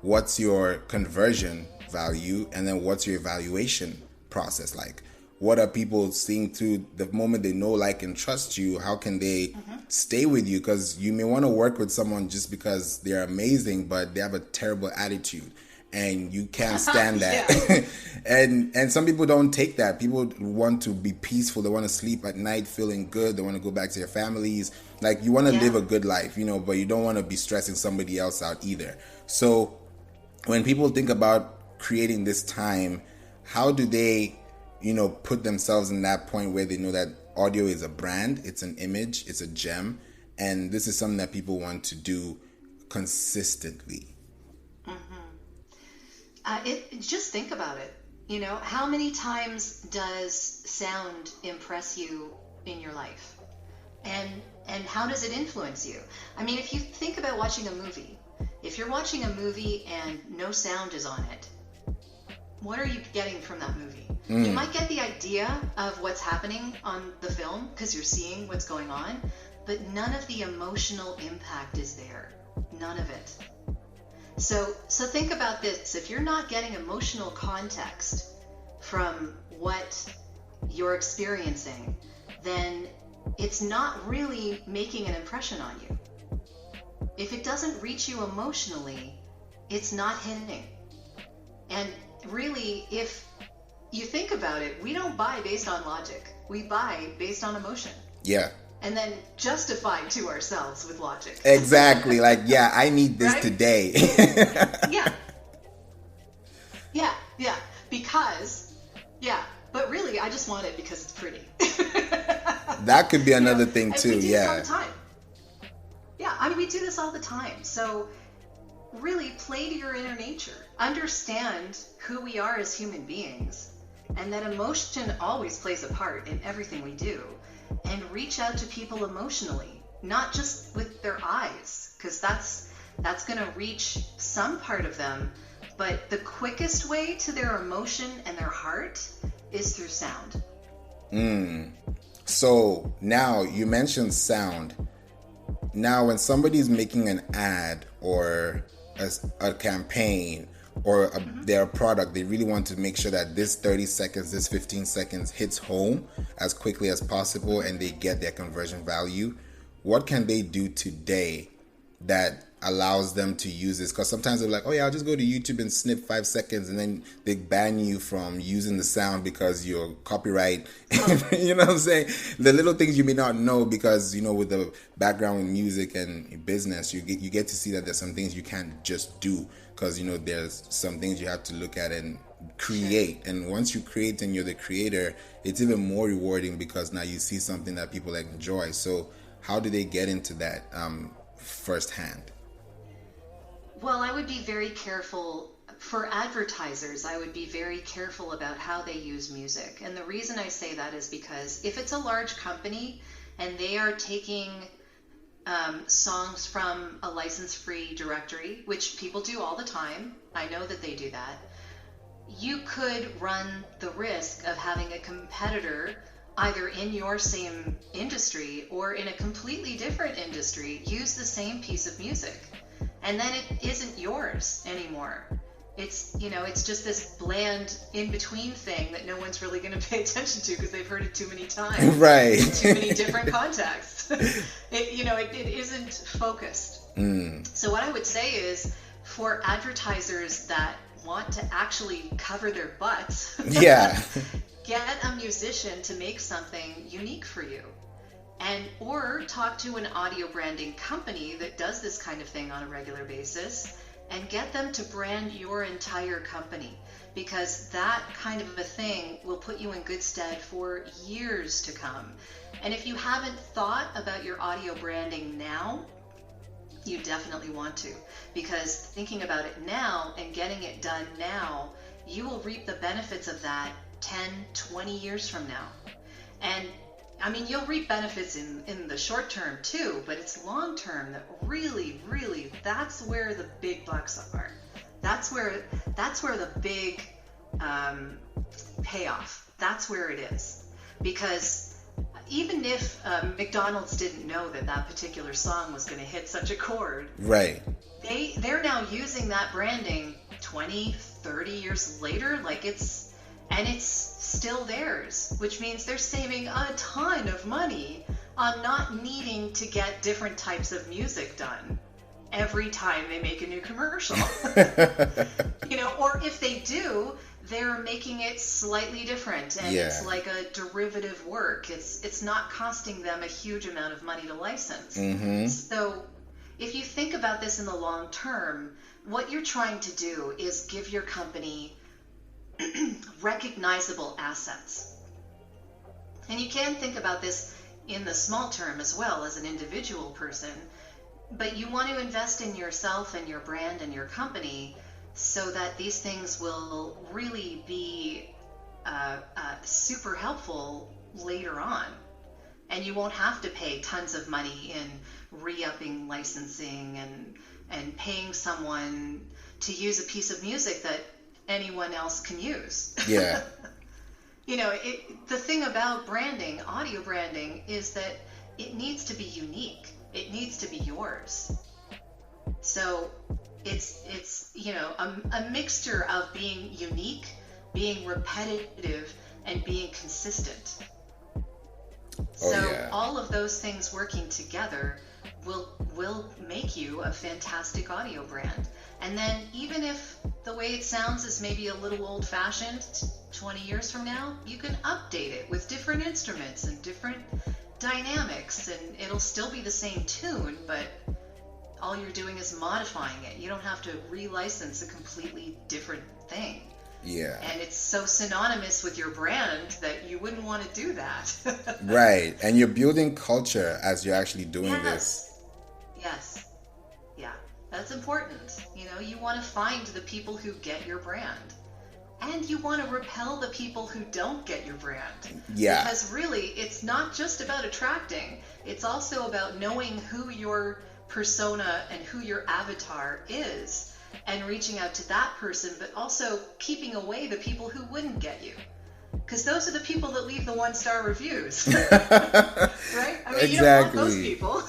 what's your conversion value, and then what's your evaluation process like? What are people seeing through the moment they know, like, and trust you? How can they stay with you? Because you may want to work with someone just because they're amazing, but they have a terrible attitude and you can't stand that. And some people don't take that. People want to be peaceful. They want to sleep at night feeling good. They want to go back to their families. Like, you want to live a good life, but you don't want to be stressing somebody else out either. So when people think about creating this time, how do they put themselves in that point where they know that audio is a brand, it's an image, it's a gem, and this is something that people want to do consistently?
Just think about it. How many times does sound impress you in your life? And how does it influence you? I mean, if you think about watching a movie, if you're watching a movie and no sound is on it, what are you getting from that movie? You might get the idea of what's happening on the film because you're seeing what's going on, but none of the emotional impact is there. None of it. So think about this. If you're not getting emotional context from what you're experiencing, then it's not really making an impression on you. If it doesn't reach you emotionally, it's not hitting. And really, if you think about it, we don't buy based on logic. We buy based on emotion.
Yeah.
And then justify to ourselves with logic.
Exactly. Like, yeah, I need this today.
Yeah. Because, but really, I just want it because it's pretty.
That could be another thing too.
We do this all the time. Yeah, I mean, we do this all the time. So really play to your inner nature. Understand who we are as human beings, and that emotion always plays a part in everything we do. And reach out to people emotionally, not just with their eyes, because that's going to reach some part of them. But the quickest way to their emotion and their heart is through sound.
So now you mentioned sound. Now, when somebody's making an ad or a campaign or their product, they really want to make sure that this 30 seconds, this 15 seconds hits home as quickly as possible and they get their conversion value. What can they do today that allows them to use this? Because sometimes they're like, oh yeah, I'll just go to YouTube and snip 5 seconds, and then they ban you from using the sound because you're copyright. You know what I'm saying? The little things you may not know, because with the background in music and business, you get to see that there's some things you can't just do, because there's some things you have to look at and create. And once you create and you're the creator, it's even more rewarding because now you see something that people enjoy. So how do they get into that firsthand?
Well, I would be very careful for advertisers. I would be very careful about how they use music. And the reason I say that is because if it's a large company and they are taking songs from a license-free directory, which people do all the time, I know that they do that, you could run the risk of having a competitor either in your same industry or in a completely different industry use the same piece of music. And then it isn't yours anymore. It's, it's just this bland in-between thing that no one's really going to pay attention to because they've heard it too many times.
Right.
In too many different contexts. It isn't focused. So what I would say is for advertisers that want to actually cover their butts,
yeah,
get a musician to make something unique for you. Or talk to an audio branding company that does this kind of thing on a regular basis and get them to brand your entire company, because that kind of a thing will put you in good stead for years to come. And if you haven't thought about your audio branding now, you definitely want to, because thinking about it now and getting it done now, you will reap the benefits of that 10, 20 years from now. And I mean, you'll reap benefits in the short term too, but it's long term that really, really, that's where the big bucks are. That's where the big payoff. That's where it is. Because even if McDonald's didn't know that particular song was going to hit such a chord,
right?
They're now using that branding 20, 30 years later, and it's still theirs, which means they're saving a ton of money on not needing to get different types of music done every time they make a new commercial. Or if they do, they're making it slightly different, and it's like a derivative work. It's not costing them a huge amount of money to license.
Mm-hmm.
So if you think about this in the long term, what you're trying to do is give your company recognizable assets. And you can think about this in the small term as well as an individual person, but you want to invest in yourself and your brand and your company so that these things will really be super helpful later on. And you won't have to pay tons of money in re-upping licensing and paying someone to use a piece of music that anyone else can use.
Yeah.
The thing about branding, audio branding, is that it needs to be unique. It needs to be yours. So it's a mixture of being unique, being repetitive, and being consistent. All of those things working together will make you a fantastic audio brand. And then even if the way it sounds is maybe a little old-fashioned 20 years from now, you can update it with different instruments and different dynamics, and it'll still be the same tune, but all you're doing is modifying it. You don't have to relicense a completely different thing.
Yeah.
And it's so synonymous with your brand that you wouldn't want to do that.
Right. And you're building culture as you're actually doing this.
Yes. Yeah. That's important. You want to find the people who get your brand. And you want to repel the people who don't get your brand.
Yeah.
Because really, it's not just about attracting. It's also about knowing who your persona and who your avatar is and reaching out to that person, but also keeping away the people who wouldn't get you. Because those are the people that leave the 1-star reviews. Right? I mean,
exactly.
You don't want those people.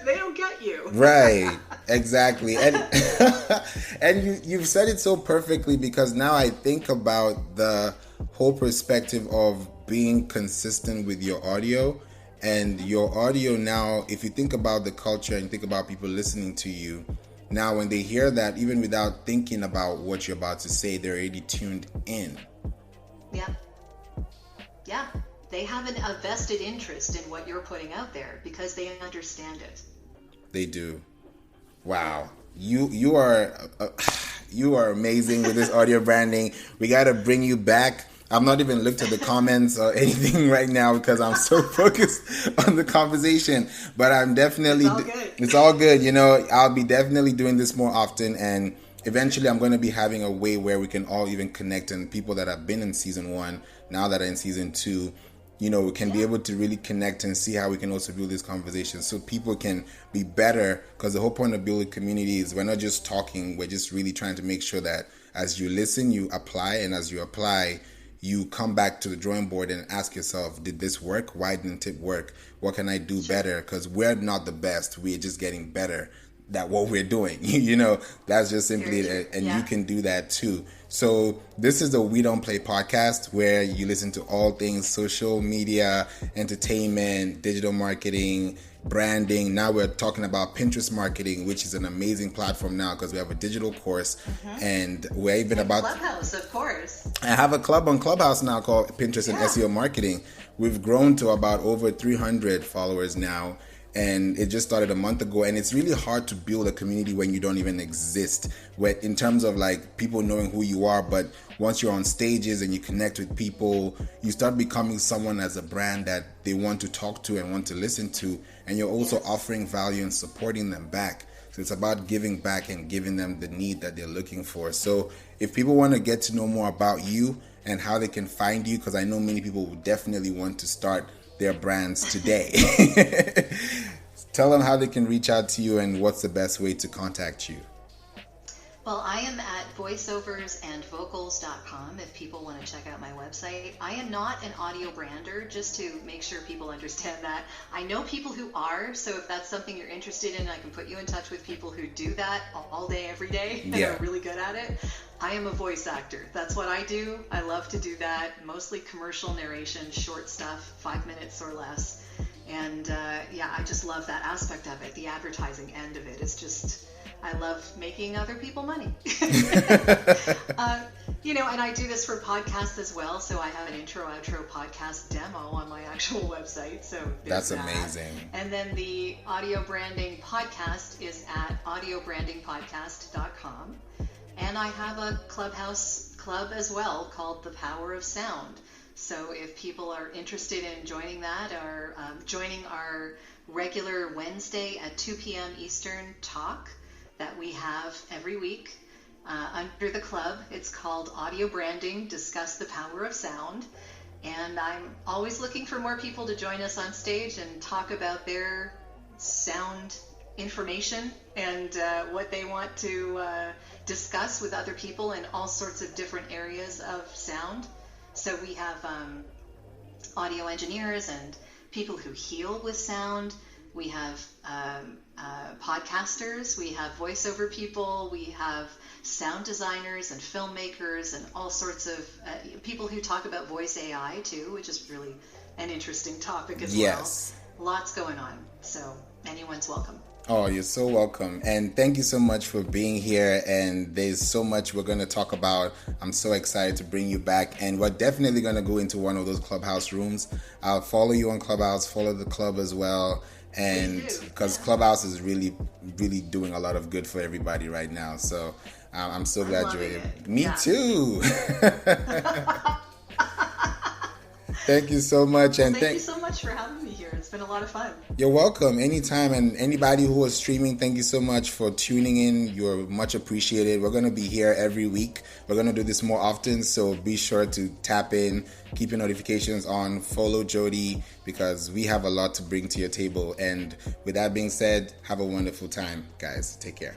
They don't get you.
Right. Exactly. And you've said it so perfectly, because now I think about the whole perspective of being consistent with your audio. And your audio now, if you think about the culture and think about people listening to you, now when they hear that, even without thinking about what you're about to say, they're already tuned in.
Yeah. Yeah. They have a vested interest in what you're putting out there because they understand it.
They do. Wow. You are You are amazing with this audio branding. We got to bring you back. I've not even looked at the comments or anything right now because I'm so focused on the conversation. But I'm definitely...
It's all good.
It's all good. You know, I'll be definitely doing this more often. And eventually I'm going to be having a way where we can all even connect. And people that have been in season 1, now that are in season 2, you know, we can be able to really connect and see how we can also build this conversation so people can be better. Because the whole point of building community is we're not just talking, we're just really trying to make sure that as you listen, you apply, and as you apply, you come back to the drawing board and ask yourself, did this work? Why didn't it work? What can I do better? Because we're not the best. We're just getting better at what we're doing. You know, that's just simply it. And you can do that too. So this is the We Don't Play podcast, where you listen to all things social media, entertainment, digital marketing, branding. Now we're talking about Pinterest marketing, which is an amazing platform now because we have a digital course, and we're even about
Clubhouse, of course.
I have a club on Clubhouse now called Pinterest and SEO Marketing. We've grown to about over 300 followers now, and it just started a month ago. And it's really hard to build a community when you don't even exist, where in terms of like people knowing who you are. But once you're on stages and you connect with people, you start becoming someone as a brand that they want to talk to and want to listen to, and you're also offering value and supporting them back. So it's about giving back and giving them the need that they're looking for. So if people want to get to know more about you and how they can find you, because I know many people would definitely want to start their brands today. Tell them how they can reach out to you and what's the best way to contact you.
Well, I am at voiceoversandvocals.com if people want to check out my website. I am not an audio brander, just to make sure people understand that. I know people who are, so if that's something you're interested in, I can put you in touch with people who do that all day, every day, and are really good at it. I am a voice actor. That's what I do. I love to do that. Mostly commercial narration, short stuff, 5 minutes or less. And I just love that aspect of it. The advertising end of it is just... I love making other people money. And I do this for podcasts as well. So I have an intro, outro podcast demo on my actual website. So
that's amazing.
And then the audio branding podcast is at audiobrandingpodcast.com. And I have a Clubhouse club as well called The Power of Sound. So if people are interested in joining that, or joining our regular Wednesday at 2 p.m. Eastern talk that we have every week under the club. It's called Audio Branding, Discuss the Power of Sound. And I'm always looking for more people to join us on stage and talk about their sound information and what they want to discuss with other people in all sorts of different areas of sound. So we have audio engineers and people who heal with sound. We have podcasters, we have voiceover people, we have sound designers and filmmakers and all sorts of people who talk about voice AI too, which is really an interesting topic as well. Lots going on, so anyone's welcome.
Oh, you're so welcome. And thank you so much for being here. And there's so much we're going to talk about. I'm so excited to bring you back. And we're definitely going to go into one of those Clubhouse rooms. I'll follow you on Clubhouse, follow the club as well. And because Clubhouse is really, really doing a lot of good for everybody right now. So I'm so glad you're here. Me too. Thank you so much. And
thank you so much for having me here. It's been a lot of fun.
You're welcome. Anytime. And anybody who is streaming, thank you so much for tuning in. You're much appreciated. We're going to be here every week. We're going to do this more often. So be sure to tap in, keep your notifications on, follow Jodi, because we have a lot to bring to your table. And with that being said, have a wonderful time, guys. Take care.